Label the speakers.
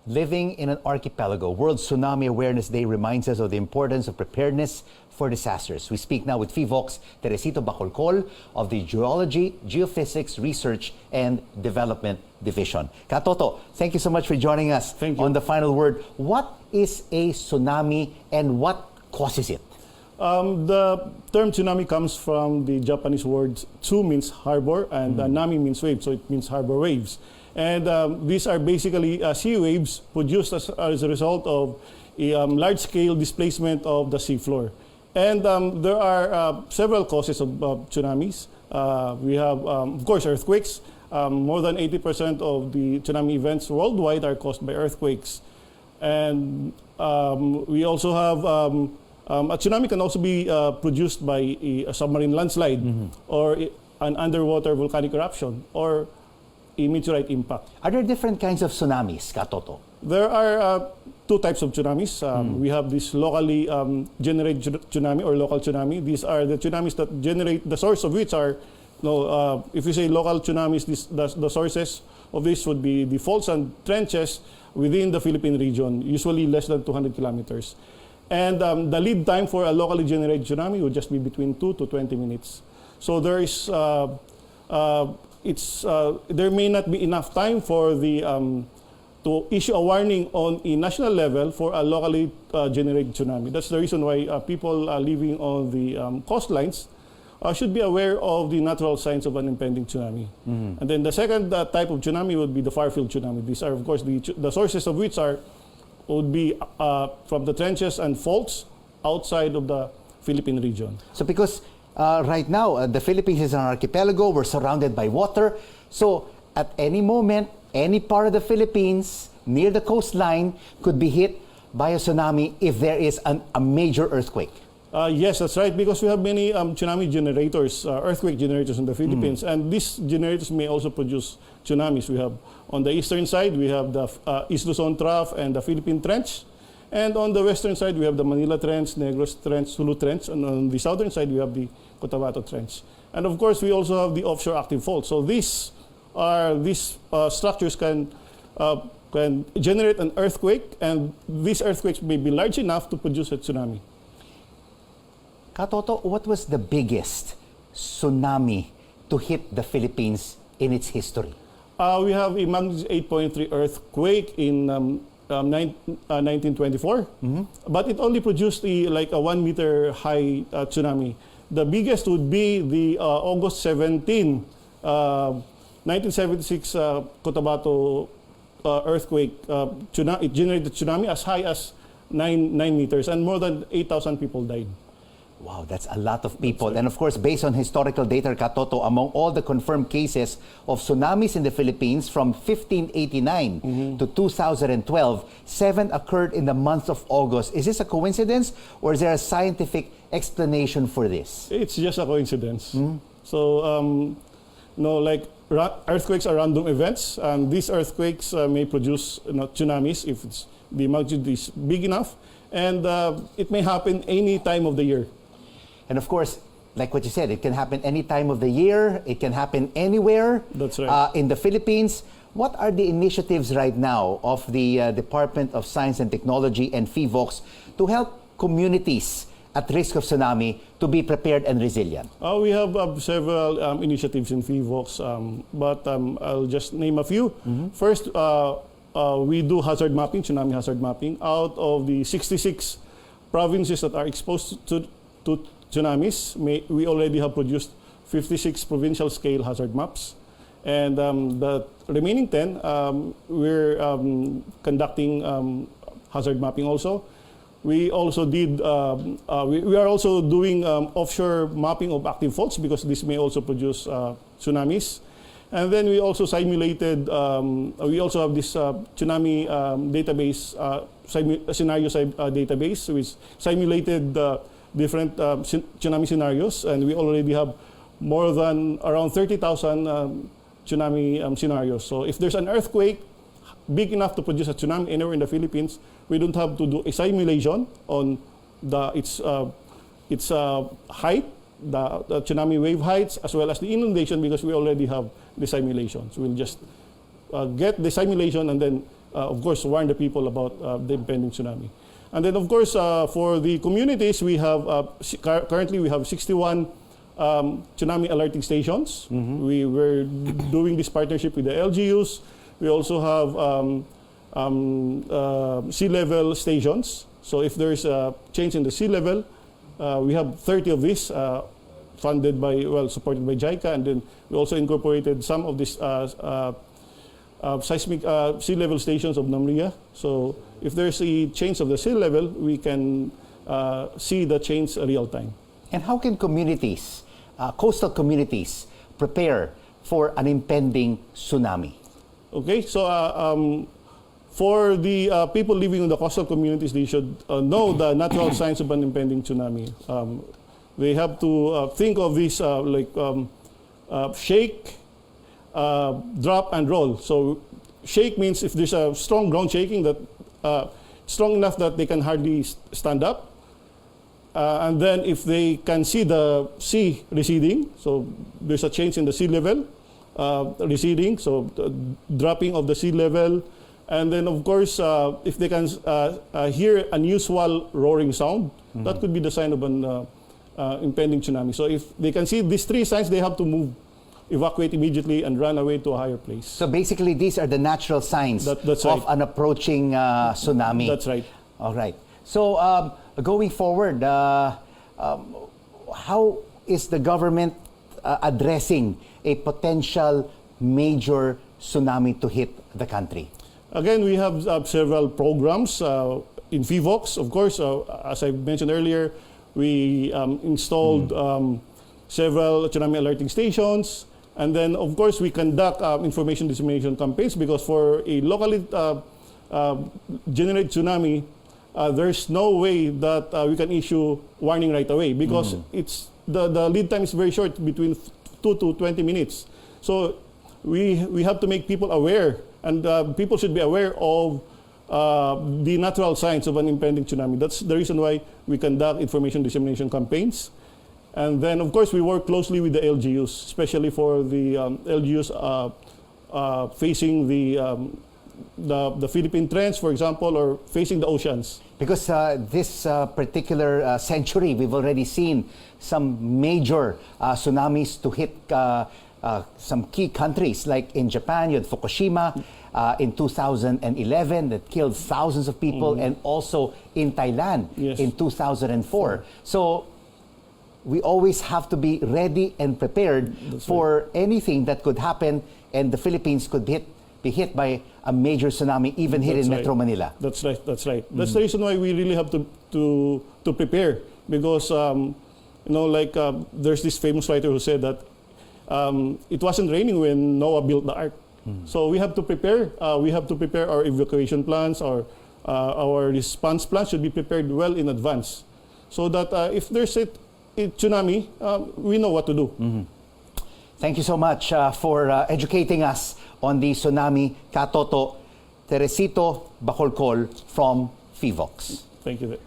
Speaker 1: Living in an archipelago, World Tsunami Awareness Day reminds us of the importance of preparedness for disasters. We speak now with PHIVOLCS Teresito Bacolcol of the Geology, Geophysics Research and Development Division. Katoto, thank you so much for joining us on The Final Word. What is a tsunami and what causes it?
Speaker 2: The term tsunami comes from the Japanese word tsu means harbor and nami means wave, so it means harbor waves. And these are basically sea waves produced as a result of a large-scale displacement of the seafloor. And there are several causes of tsunamis. We have, of course, earthquakes. More than 80% of the tsunami events worldwide are caused by earthquakes. And we also have a tsunami can also be produced by a submarine landslide or an underwater volcanic eruption or a meteorite impact.
Speaker 1: Are there different kinds of tsunamis, Katoto?
Speaker 2: There are two types of tsunamis. We have this locally generated tsunami or local tsunami. These are the tsunamis that generate, the source of which are, if you say local tsunamis, the sources of this would be the faults and trenches within the Philippine region, usually less than 200 kilometers. And the lead time for a locally generated tsunami would just be between 2 to 20 minutes. So there is, there may not be enough time for the to issue a warning on a national level for a locally generated tsunami. That's the reason why people living on the coastlines should be aware of the natural signs of an impending tsunami. And then the second type of tsunami would be the far-field tsunami. These are, of course, the sources of which would be from the trenches and faults outside of the Philippine region.
Speaker 1: So because right now, the Philippines is an archipelago, we're surrounded by water. So at any moment, any part of the Philippines near the coastline could be hit by a tsunami if there is a major earthquake.
Speaker 2: Yes, that's right, because we have many tsunami generators, earthquake generators in the Philippines, and these generators may also produce tsunamis. We have on the eastern side, we have the East Luzon Trough and the Philippine Trench. And on the western side, we have the Manila Trench, Negros Trench, Sulu Trench. And on the southern side, we have the Cotabato Trench. And of course, we also have the offshore active faults. So these structures can generate an earthquake, and these earthquakes may be large enough to produce a tsunami.
Speaker 1: Katoto, what was the biggest tsunami to hit the Philippines in its history?
Speaker 2: We have a magnitude 8.3 earthquake in 1924, but it only produced like a 1 meter high tsunami. The biggest would be the August 17, 1976 Cotabato earthquake. It generated tsunami as high as 9 meters, and more than 8,000 people died.
Speaker 1: Wow, that's a lot of people. Right. And of course, based on historical data, Katoto, among all the confirmed cases of tsunamis in the Philippines from 1589 to 2012, 7 occurred in the month of August. Is this a coincidence or is there a scientific explanation for this?
Speaker 2: It's just a coincidence. So, like earthquakes are random events, and these earthquakes may produce tsunamis if the magnitude is big enough, and it may happen any time of the year.
Speaker 1: And of course, like what you said, it can happen any time of the year. It can happen anywhere.
Speaker 2: That's right.
Speaker 1: In the Philippines. What are the initiatives right now of the Department of Science and Technology and PHIVOLCS to help communities at risk of tsunami to be prepared and resilient?
Speaker 2: We have several initiatives in PHIVOLCS, but I'll just name a few. First, we do hazard mapping, tsunami hazard mapping. Out of the 66 provinces that are exposed to tsunamis, we already have produced 56 provincial scale hazard maps. And the remaining 10, we're conducting hazard mapping also. We also did, we are also doing offshore mapping of active faults because this may also produce tsunamis. And then we also simulated, we also have this tsunami database, scenario database, which simulated different tsunami scenarios. And we already have more than around 30,000 tsunami scenarios. So if there's an earthquake big enough to produce a tsunami anywhere in the Philippines, we don't have to do a simulation on its height, the tsunami wave heights, as well as the inundation, because we already have the simulations. We'll just get the simulation and then of course, warn the people about the impending tsunami. And then, of course, for the communities, we have currently we have 61 tsunami alerting stations. We were doing this partnership with the LGUs. We also have sea level stations. So if there's a change in the sea level, we have 30 of these funded by, well, supported by JICA, and then we also incorporated some of these seismic sea level stations of NAMRIA. So if there's a change of the sea level, we can see the change real time.
Speaker 1: And how can communities, coastal communities, prepare for an impending tsunami?
Speaker 2: Okay, so for the people living in the coastal communities, they should know the natural signs of an impending tsunami. They have to think of this shake, drop, and roll. So shake means if there's a strong ground shaking that strong enough that they can hardly stand up. And then if they can see the sea receding, so there's a change in the sea level, receding, so dropping of the sea level. And then, of course, if they can hear unusual roaring sound, that could be the sign of an impending tsunami. So if they can see these three signs, they have to move, evacuate immediately, and run away to a higher place.
Speaker 1: So basically, these are the natural signs
Speaker 2: that's
Speaker 1: of
Speaker 2: right.
Speaker 1: an approaching tsunami.
Speaker 2: That's right.
Speaker 1: All right. So going forward, how is the government addressing a potential major tsunami to hit the country?
Speaker 2: Again, we have several programs in PHIVOLCS. Of course, as I mentioned earlier, we installed several tsunami alerting stations. And then, of course, we conduct information dissemination campaigns, because for a locally generated tsunami, there's no way that we can issue warning right away, because it's the lead time is very short, between 2 to 20 minutes. So we have to make people aware, and people should be aware of the natural signs of an impending tsunami. That's the reason why we conduct information dissemination campaigns. And then, of course, we work closely with the LGUs, especially for the LGUs facing the Philippine Trench, for example, or facing the oceans.
Speaker 1: Because this particular century, we've already seen some major tsunamis to hit some key countries, like in Japan, you had Fukushima in 2011 that killed thousands of people, and also in Thailand in 2004. So we always have to be ready and prepared for anything that could happen, and the Philippines could be hit by a major tsunami, even here in Metro Manila. That's
Speaker 2: right. That's the reason why we really have to prepare, because there's this famous writer who said that it wasn't raining when Noah built the ark. So we have to prepare. We have to prepare our evacuation plans, or our response plans should be prepared well in advance, so that if there's a tsunami, we know what to do.
Speaker 1: Thank you so much for educating us on the tsunami Katoto. Teresito Bacolcol from PHIVOLCS.
Speaker 2: Thank you.